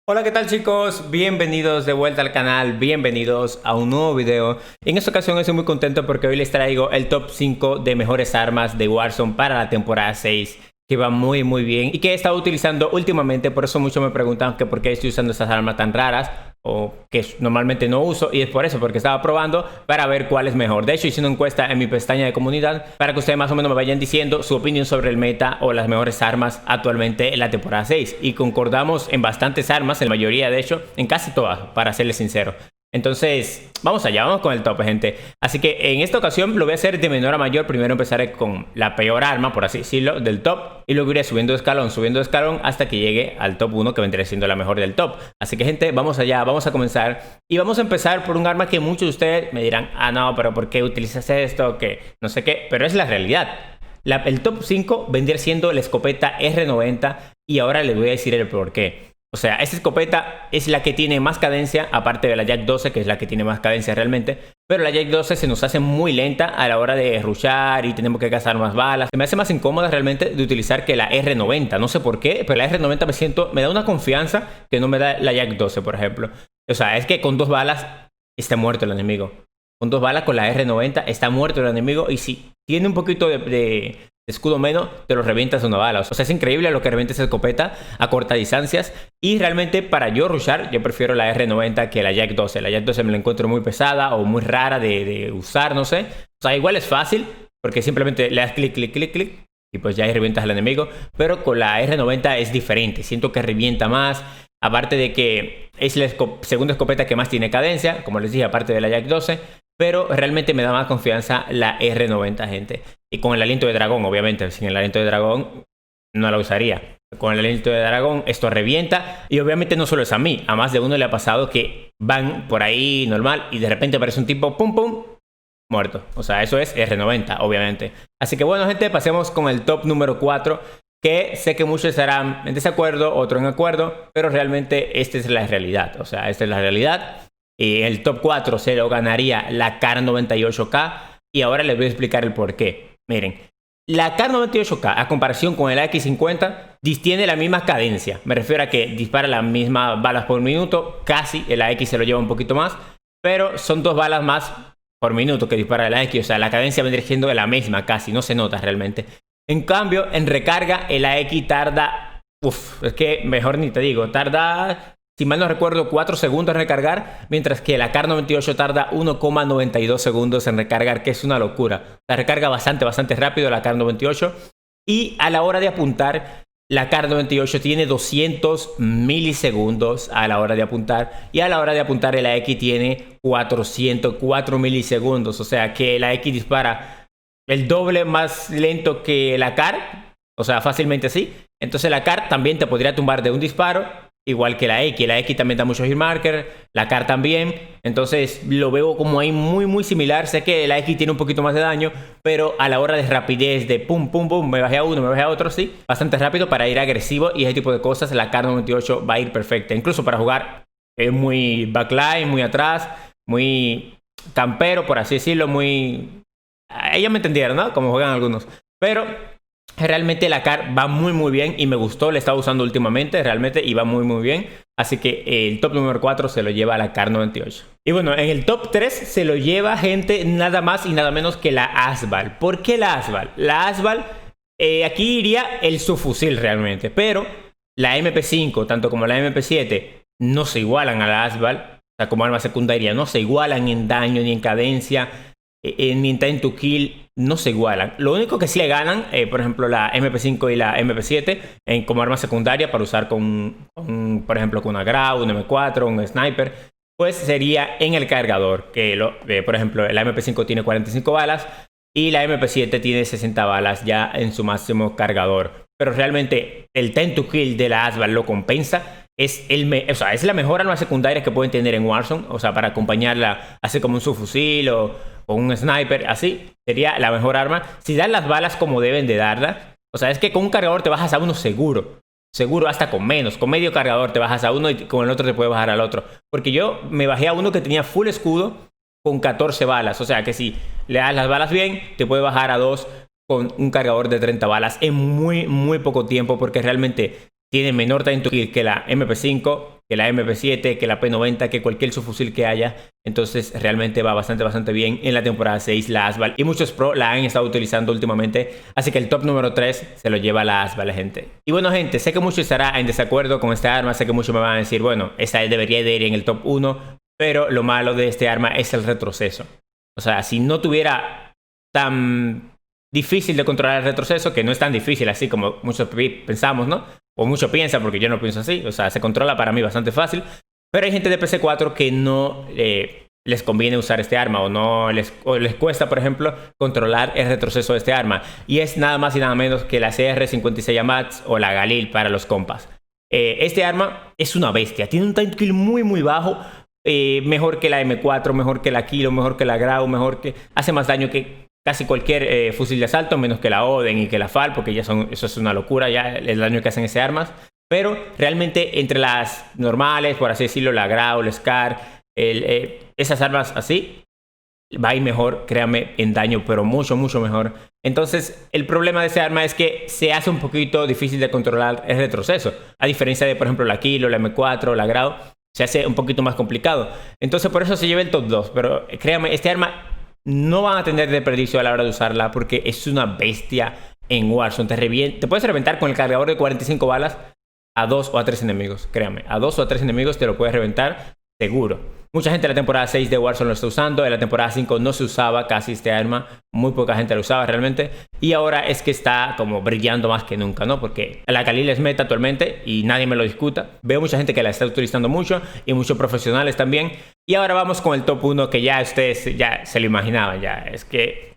Hola, ¿qué tal chicos? Bienvenidos de vuelta al canal, bienvenidos a un nuevo video. En esta ocasión estoy muy contento porque hoy les traigo el top 5 de mejores armas de Warzone para la temporada 6, que va muy bien y que he estado utilizando últimamente. Por eso muchos me preguntan que por qué estoy usando estas armas tan raras o que normalmente no uso, y es por eso, porque estaba probando para ver cuál es mejor. De hecho, hice una encuesta en mi pestaña de comunidad para que ustedes más o menos me vayan diciendo su opinión sobre el meta o las mejores armas actualmente en la temporada 6, y concordamos en bastantes armas, en la mayoría de hecho, en casi todas, para serles sincero. Entonces, vamos allá, vamos con el top, gente. Así que en esta ocasión lo voy a hacer de menor a mayor. Primero empezaré con la peor arma, por así decirlo, del top, y luego iré subiendo de escalón hasta que llegue al top 1, que vendría siendo la mejor del top. Así que, gente, vamos allá, vamos a comenzar. Y vamos a empezar por un arma que muchos de ustedes me dirán, ah, no, pero ¿por qué utilizas esto? Que no sé qué, pero es la realidad. El top 5 vendría siendo la escopeta R90, y ahora les voy a decir el por qué. O sea, esta escopeta es la que tiene más cadencia, aparte de la Yak 12, que es la que tiene más cadencia realmente. Pero la Yak 12 se nos hace muy lenta a la hora de rushar y tenemos que gastar más balas. Se me hace más incómoda realmente de utilizar que la R90. No sé por qué, pero la R90 me da una confianza que no me da la Yak 12, por ejemplo. O sea, es que con 2 balas está muerto el enemigo. Con 2 balas con la R90 está muerto el enemigo, y si tiene un poquito de escudo menos, te lo revientas de 1 bala. O sea, es increíble lo que revienta esa escopeta a cortas distancias. Y realmente para yo rushar, yo prefiero la R90 que la Yak 12. La Yak 12 me la encuentro muy pesada o muy rara de usar, no sé. O sea, igual es fácil, porque simplemente le das clic, y pues ya ahí revientas al enemigo. Pero con la R90 es diferente, siento que revienta más. Aparte de que es la segunda escopeta que más tiene cadencia, como les dije, aparte de la Yak 12. Pero realmente me da más confianza la R90, gente. Y con el aliento de dragón, obviamente. Sin el aliento de dragón no la usaría. Con el aliento de dragón esto revienta. Y obviamente no solo es a mí. A más de uno le ha pasado que van por ahí normal y de repente aparece un tipo, pum pum, muerto. O sea, eso es R90, obviamente. Así que bueno, gente, pasemos con el top número 4. Que sé que muchos estarán en desacuerdo, otros en acuerdo. Pero realmente esta es la realidad. O sea, esta es la realidad. Y el top 4 se lo ganaría la Kar98K. Y ahora les voy a explicar el por qué. Miren, la Kar98K a comparación con el AX50 tiene la misma cadencia. Me refiero a que dispara las mismas balas por minuto. Casi el AX se lo lleva un poquito más, pero son 2 balas más por minuto que dispara el AX. O sea, la cadencia vendría siendo la misma casi. No se nota realmente. En cambio, en recarga el AX tarda... es que mejor ni te digo. Tarda... Si mal no recuerdo, 4 segundos en recargar, mientras que la Kar98 tarda 1,92 segundos en recargar, que es una locura. La recarga bastante rápido la Kar98. Y a la hora de apuntar, la Kar98 tiene 200 milisegundos a la hora de apuntar. Y a la hora de apuntar, el AX tiene 404 milisegundos. O sea que la AX dispara el doble más lento que la Kar. O sea, fácilmente así. Entonces la Kar también te podría tumbar de un disparo, igual que la X. La X también da muchos hitmarker, la Kar también. Entonces lo veo como ahí muy similar. Sé que la X tiene un poquito más de daño, pero a la hora de rapidez, de pum, me bajé a uno, me bajé a otro, sí, bastante rápido para ir agresivo y ese tipo de cosas, la Kar98 va a ir perfecta. Incluso para jugar es muy backline, muy atrás, muy campero, por así decirlo, muy... Ellos me entendieron, ¿no? Como juegan algunos. Pero... realmente la Kar va muy bien y me gustó, la he estado usando últimamente realmente y va muy bien. Así que el top número 4 se lo lleva a la Kar98. Y bueno, en el top 3 se lo lleva, gente, nada más y nada menos que la Asval. ¿Por qué la Asval? La Asval, aquí iría el subfusil realmente, pero la MP5, tanto como la MP7, no se igualan a la Asval. O sea, como arma secundaria, no se igualan en daño ni en cadencia. Ni en time to kill no se igualan. Lo único que sí le ganan, por ejemplo, la MP5 y la MP7 como arma secundaria para usar por ejemplo, con una Grau, un M4, un Sniper, pues sería en el cargador. Por ejemplo, la MP5 tiene 45 balas y la MP7 tiene 60 balas ya en su máximo cargador. Pero realmente el time to kill de la Asval lo compensa. O sea, es la mejor arma secundaria que pueden tener en Warzone. O sea, para acompañarla así como un subfusil o un sniper, así sería la mejor arma. Si dan las balas como deben de darlas. O sea, es que con un cargador te bajas a uno seguro. Seguro hasta con menos. Con medio cargador te bajas a uno y con el otro te puedes bajar al otro. Porque yo me bajé a uno que tenía full escudo con 14 balas. O sea que si le das las balas bien, te puede bajar a 2 con un cargador de 30 balas en muy poco tiempo. Porque realmente tiene menor time to kill que la MP5. que la MP7, que la P90, que cualquier subfusil que haya. Entonces realmente va bastante bien en la temporada 6 la Asval. Y muchos pro la han estado utilizando últimamente. Así que el top número 3 se lo lleva la Asval, gente. Y bueno, gente, sé que muchos estarán en desacuerdo con esta arma. Sé que muchos me van a decir, bueno, esta debería de ir en el top 1. Pero lo malo de este arma es el retroceso. O sea, si no tuviera tan difícil de controlar el retroceso, que no es tan difícil así como muchos pensamos, ¿no? O muchos piensan, porque yo no pienso así. O sea, se controla para mí bastante fácil. Pero hay gente de PC4 que no les conviene usar este arma o les cuesta, por ejemplo, controlar el retroceso de este arma. Y es nada más y nada menos que la CR56 AMAX o la Galil para los compas. Este arma es una bestia. Tiene un time kill muy bajo. Mejor que la M4, mejor que la Kilo, mejor que la Grau, hace más daño que casi cualquier fusil de asalto, menos que la Oden y que la FAL, porque eso es una locura ya el daño que hacen esas armas. Pero realmente entre las normales, por así decirlo, la Grau, el Scar, esas armas así, va a ir mejor, créanme, en daño, pero mucho mejor. Entonces, el problema de esa arma es que se hace un poquito difícil de controlar el retroceso. A diferencia de, por ejemplo, la Kilo, la M4, la Grau, se hace un poquito más complicado. Entonces, por eso se lleva el top 2. Pero créanme, este arma no van a tener desperdicio a la hora de usarla porque es una bestia en Warzone. Te puedes reventar con el cargador de 45 balas a 2 o a 3 enemigos. Créanme, a 2 o a 3 enemigos te lo puedes reventar seguro. Mucha gente en la temporada 6 de Warzone lo está usando. En la temporada 5 no se usaba casi este arma. Muy poca gente lo usaba realmente. Y ahora es que está como brillando más que nunca, ¿no? Porque la Galil es meta actualmente y nadie me lo discuta. Veo mucha gente que la está utilizando mucho y muchos profesionales también. Y ahora vamos con el top 1 que ya ustedes ya se lo imaginaban. Ya es que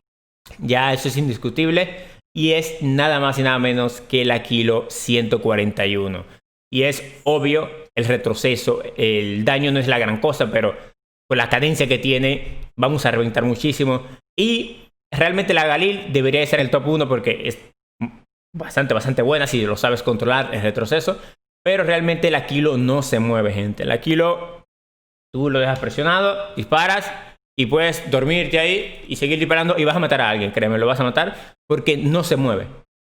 ya eso es indiscutible. Y es nada más y nada menos que la Kilo 141. Y es obvio el retroceso, el daño no es la gran cosa, pero con la cadencia que tiene vamos a reventar muchísimo. Y realmente la Galil debería ser el top 1 porque es bastante buena si lo sabes controlar el retroceso. Pero realmente la Kilo no se mueve, gente. La Kilo tú lo dejas presionado, disparas y puedes dormirte ahí y seguir disparando y vas a matar a alguien. Créeme, lo vas a matar porque no se mueve.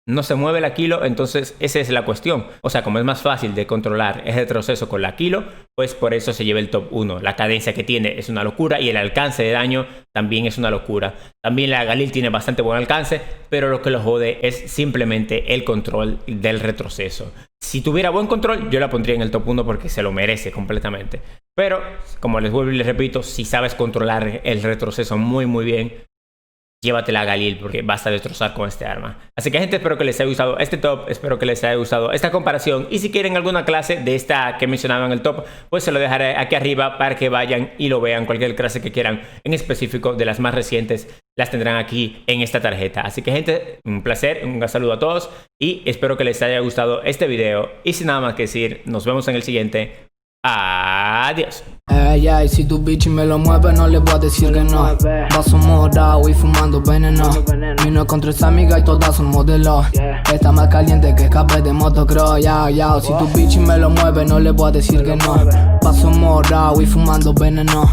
No se mueve la Kilo, entonces esa es la cuestión. O sea, como es más fácil de controlar el retroceso con la Kilo, pues por eso se lleva el top 1. La cadencia que tiene es una locura y el alcance de daño también es una locura. También la Galil tiene bastante buen alcance, pero lo que lo jode es simplemente el control del retroceso. Si tuviera buen control, yo la pondría en el top 1 porque se lo merece completamente. Pero, como les vuelvo y les repito, si sabes controlar el retroceso muy bien, llévate la Galil porque vas a destrozar con este arma. Así que, gente, espero que les haya gustado este top. Espero que les haya gustado esta comparación. Y si quieren alguna clase de esta que mencionaba en el top, pues se lo dejaré aquí arriba para que vayan y lo vean. Cualquier clase que quieran en específico de las más recientes las tendrán aquí en esta tarjeta. Así que, gente, un placer, un saludo a todos. Y espero que les haya gustado este video. Y sin nada más que decir, nos vemos en el siguiente. Adiós. Ey, si tu bichi me lo mueve, no le voy a decir que no. Vaso morado y fumando veneno. Vino con 3 amigas y todas son modelos. Está más caliente que escape de motocross. Si tu bichi me lo mueve, no le voy a decir que no. Vaso morado y fumando veneno.